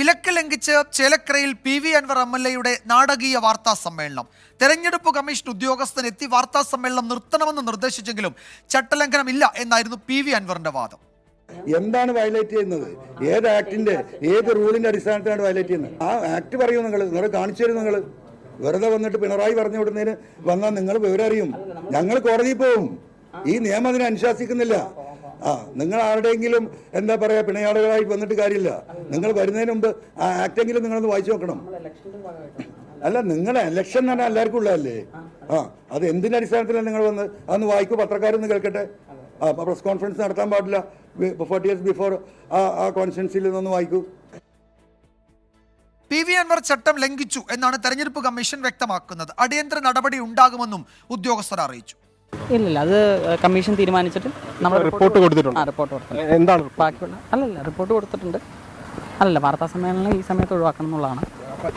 വിലക്ക് ലംഘിച്ച് ചേലക്കരയിൽ പി വി അൻവർ എംഎൽഎയുടെ നാടകീയ വാർത്താ സമ്മേളനം. തെരഞ്ഞെടുപ്പ് കമ്മീഷൻ ഉദ്യോഗസ്ഥൻ എത്തി വാർത്താ സമ്മേളനം നിർത്തണമെന്ന് നിർദ്ദേശിച്ചെങ്കിലും ചട്ടലംഘനമില്ല എന്നായിരുന്നു പി വി അൻവറിന്റെ വാദം. എന്താണ് വയലേറ്റ് ചെയ്യുന്നത്? ഏത് ആക്ടിന്റെ ഏത് റൂളിന്റെ അടിസ്ഥാനത്തിലാണ് വയലേറ്റ് ചെയ്യുന്നത്? ആ ആക്ട് പറയൂ, നിങ്ങൾ കാണിച്ചു തരും. നിങ്ങൾ വെറുതെ വന്നിട്ട് പിണറായി പറഞ്ഞു വിടുന്നതിന് വന്നാൽ നിങ്ങൾ വിവരം അറിയും. ഞങ്ങൾ കോടതിയിൽ പോവും. ഈ നിയമം അതിനെ അനുശാസിക്കുന്നില്ല. നിങ്ങൾ ആരുടെയെങ്കിലും എന്താ പറയാ പിണയാളുകളായി വന്നിട്ട് കാര്യമില്ല. നിങ്ങൾ വരുന്നതിന് മുമ്പ് ആ ആക്ടെങ്കിലും നിങ്ങളൊന്ന് വായിച്ചു നോക്കണം. അല്ല, നിങ്ങളെ ഇലക്ഷൻ എന്ന് പറഞ്ഞാൽ എല്ലാവർക്കും ഉള്ളതല്ലേ? അത് എന്തിന്റെ അടിസ്ഥാനത്തിലാണ് നിങ്ങൾ വന്ന് അതൊന്ന് വായിക്കൂ. പത്രക്കാരൊന്ന് കേൾക്കട്ടെ. പ്രസ് കോൺഫറൻസ് നടത്താൻ പാടില്ല 40 years ബിഫോർ ആ കോൺഫറൻസിൽ നിന്നൊന്ന് വായിക്കൂ. പി വി അൻവർ ചട്ടം ലംഘിച്ചു എന്നാണ് തെരഞ്ഞെടുപ്പ് കമ്മീഷൻ വ്യക്തമാക്കുന്നത്. അടിയന്തര നടപടി ഉണ്ടാകുമെന്നും ഉദ്യോഗസ്ഥർ അറിയിച്ചു. ഇല്ല, അത് കമ്മീഷൻ തീരുമാനിച്ചിട്ട് നമ്മൾ റിപ്പോർട്ട് കൊടുത്തിട്ടുണ്ട്. റിപ്പോർട്ട് കൊടുത്തിട്ടുണ്ട്. എന്താണ് ബാക്കിയുള്ള റിപ്പോർട്ട് കൊടുത്തിട്ടുണ്ട്. വാർത്താ സമ്മേളനം ഈ സമയത്ത് ഒഴിവാക്കണം എന്നുള്ളതാണ്.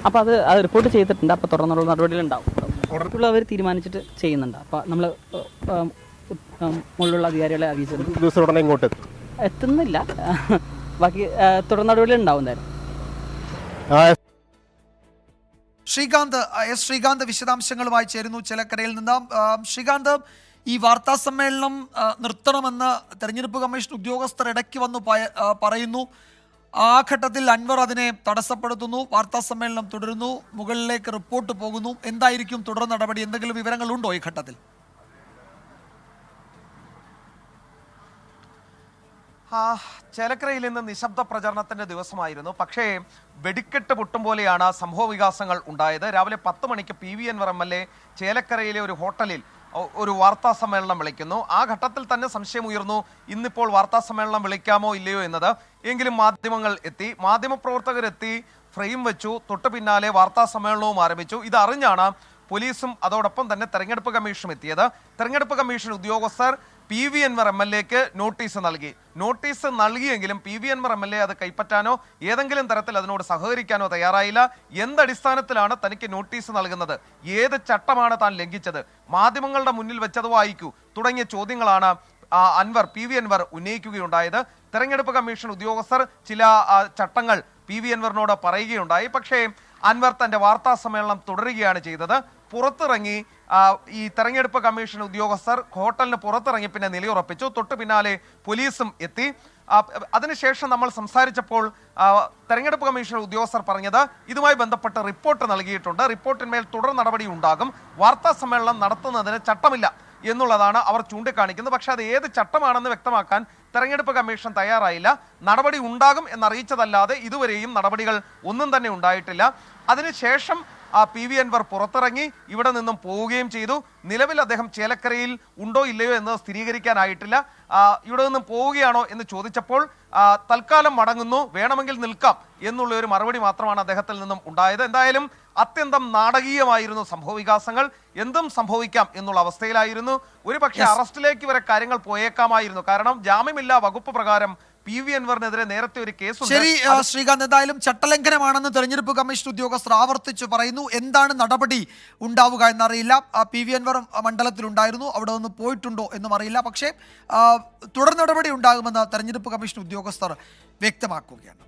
അപ്പോൾ അത് റിപ്പോർട്ട് ചെയ്തിട്ടുണ്ട്. അപ്പോൾ തുടർന്നുള്ള നടപടികളുണ്ടാവും. അവർ തീരുമാനിച്ചിട്ട് ചെയ്യുന്നുണ്ട്. അപ്പോൾ നമ്മൾ മുകളിലുള്ള അധികാരികളെ അറിയിച്ചിട്ടുണ്ട്. ഇങ്ങോട്ട് എത്തുന്നില്ല. ബാക്കി തുടർ നടപടികൾ ഉണ്ടാവും എന്തായാലും. ശ്രീകാന്ത് വിശദാംശങ്ങളുമായി ചേരുന്നു ചേലക്കരയിൽ നിന്ന്. ശ്രീകാന്ത്, ഈ വാർത്താ സമ്മേളനം നിർത്തണമെന്ന് തെരഞ്ഞെടുപ്പ് കമ്മീഷൻ ഉദ്യോഗസ്ഥർ ഇടയ്ക്ക് വന്ന് പറയുന്നു. ആ ഘട്ടത്തിൽ അൻവർ അതിനെ തടസ്സപ്പെടുത്തുന്നു. വാർത്താ സമ്മേളനം തുടരുന്നു. മുകളിലേക്ക് റിപ്പോർട്ട് പോകുന്നു. എന്തായിരിക്കും തുടർ നടപടി? എന്തെങ്കിലും വിവരങ്ങളുണ്ടോ ഈ ഘട്ടത്തിൽ? ചേലക്കരയിൽ ഇന്ന് നിശബ്ദ പ്രചരണത്തിന്റെ ദിവസമായിരുന്നു. പക്ഷേ വെടിക്കെട്ട് പൊട്ടും പോലെയാണ് സംഭവ വികാസങ്ങൾ ഉണ്ടായത്. രാവിലെ 10 മണിക്ക് പി വി അൻവർ എംഎൽഎ ചേലക്കരയിലെ ഒരു ഹോട്ടലിൽ ഒരു വാർത്താ സമ്മേളനം വിളിക്കുന്നു. ആ ഘട്ടത്തിൽ തന്നെ സംശയം ഉയർന്നു, ഇന്നിപ്പോൾ വാർത്താ സമ്മേളനം വിളിക്കാമോ ഇല്ലയോ എന്നത്. എങ്കിലും മാധ്യമങ്ങൾ എത്തി, മാധ്യമപ്രവർത്തകരെത്തി, ഫ്രെയിം വെച്ചു. തൊട്ടു പിന്നാലെ വാർത്താ സമ്മേളനവും ആരംഭിച്ചു. ഇതറിഞ്ഞാണ് പോലീസും അതോടൊപ്പം തന്നെ തെരഞ്ഞെടുപ്പ് കമ്മീഷനും എത്തിയത്. തെരഞ്ഞെടുപ്പ് കമ്മീഷൻ ഉദ്യോഗസ്ഥർ പി വി അൻവർ എംഎൽഎക്ക് നോട്ടീസ് നൽകി. നോട്ടീസ് നൽകിയെങ്കിലും പി വി അൻവർ എംഎൽഎ അത് കൈപ്പറ്റാനോ ഏതെങ്കിലും തരത്തിൽ അതിനോട് സഹകരിക്കാനോ തയ്യാറായില്ല. എന്തടിസ്ഥാനത്തിലാണ് തനിക്ക് നോട്ടീസ് നൽകുന്നത്? ഏത് ചട്ടമാണ് താൻ ലംഘിച്ചത്? മാധ്യമങ്ങളുടെ മുന്നിൽ വെച്ചത് വായിക്കൂ തുടങ്ങിയ ചോദ്യങ്ങളാണ് പി വി അൻവർ ഉന്നയിക്കുകയുണ്ടായത്. തെരഞ്ഞെടുപ്പ് കമ്മീഷൻ ഉദ്യോഗസ്ഥർ ചില ചട്ടങ്ങൾ പി വി അൻവറിനോട് പറയുകയുണ്ടായി. പക്ഷേ അൻവർ തന്റെ വാർത്താ സമ്മേളനം തുടരുകയാണ് ചെയ്തത്. പുറത്തിറങ്ങി ഈ തെരഞ്ഞെടുപ്പ് കമ്മീഷൻ ഉദ്യോഗസ്ഥർ ഹോട്ടലിന് പുറത്തിറങ്ങി പിന്നെ നിലയുറപ്പിച്ചു. തൊട്ടു പിന്നാലെ പോലീസും എത്തി. അതിനുശേഷം നമ്മൾ സംസാരിച്ചപ്പോൾ തെരഞ്ഞെടുപ്പ് കമ്മീഷൻ ഉദ്യോഗസ്ഥർ പറഞ്ഞത് ഇതുമായി ബന്ധപ്പെട്ട് റിപ്പോർട്ട് നൽകിയിട്ടുണ്ട്. റിപ്പോർട്ടിന്മേൽ തുടർ നടപടി ഉണ്ടാകും. വാർത്താ സമ്മേളനം നടത്തുന്നതിന് ചട്ടമില്ല എന്നുള്ളതാണ് അവർ ചൂണ്ടിക്കാണിക്കുന്നത്. പക്ഷെ അത് ഏത് ചട്ടമാണെന്ന് വ്യക്തമാക്കാൻ തെരഞ്ഞെടുപ്പ് കമ്മീഷൻ തയ്യാറായില്ല. നടപടി ഉണ്ടാകും എന്നറിയിച്ചതല്ലാതെ ഇതുവരെയും നടപടികൾ ഒന്നും തന്നെ ഉണ്ടായിട്ടില്ല. അതിനുശേഷം പി വി അൻവർ പുറത്തിറങ്ങി ഇവിടെ നിന്നും പോവുകയും ചെയ്തു. നിലവിൽ അദ്ദേഹം ചേലക്കരയിൽ ഉണ്ടോ ഇല്ലയോ എന്ന് സ്ഥിരീകരിക്കാനായിട്ടില്ല. ഇവിടെ നിന്നും പോവുകയാണോ എന്ന് ചോദിച്ചപ്പോൾ തൽക്കാലം മടങ്ങുന്നു, വേണമെങ്കിൽ നിൽക്കാം എന്നുള്ള ഒരു മറുപടി മാത്രമാണ് അദ്ദേഹത്തിൽ നിന്നും ഉണ്ടായത്. എന്തായാലും അത്യന്തം നാടകീയമായിരുന്നു സംഭവ വികാസങ്ങൾ. എന്തും സംഭവിക്കാം എന്നുള്ള അവസ്ഥയിലായിരുന്നു. ഒരു പക്ഷേ അറസ്റ്റിലേക്ക് വരെ കാര്യങ്ങൾ പോയേക്കാമായിരുന്നു. കാരണം ജാമ്യമില്ലാ വകുപ്പ് പ്രകാരം പി വി അൻവറിനെതിരെ നേരത്തെ ഒരു കേസുണ്ട്. ശരി ശ്രീകാന്ത്, എന്തായാലും ചട്ടലംഘനമാണെന്ന് തെരഞ്ഞെടുപ്പ് കമ്മീഷൻ ഉദ്യോഗസ്ഥർ ആവർത്തിച്ചു പറയുന്നു. എന്താണ് നടപടി ഉണ്ടാവുക എന്നറിയില്ല. പി വി അൻവർ മണ്ഡലത്തിലുണ്ടായിരുന്നു, അവിടെ നിന്ന് പോയിട്ടുണ്ടോ എന്നും അറിയില്ല. പക്ഷേ തുടർ നടപടി ഉണ്ടാകുമെന്ന് തെരഞ്ഞെടുപ്പ് കമ്മീഷൻ ഉദ്യോഗസ്ഥർ വ്യക്തമാക്കുകയാണ്.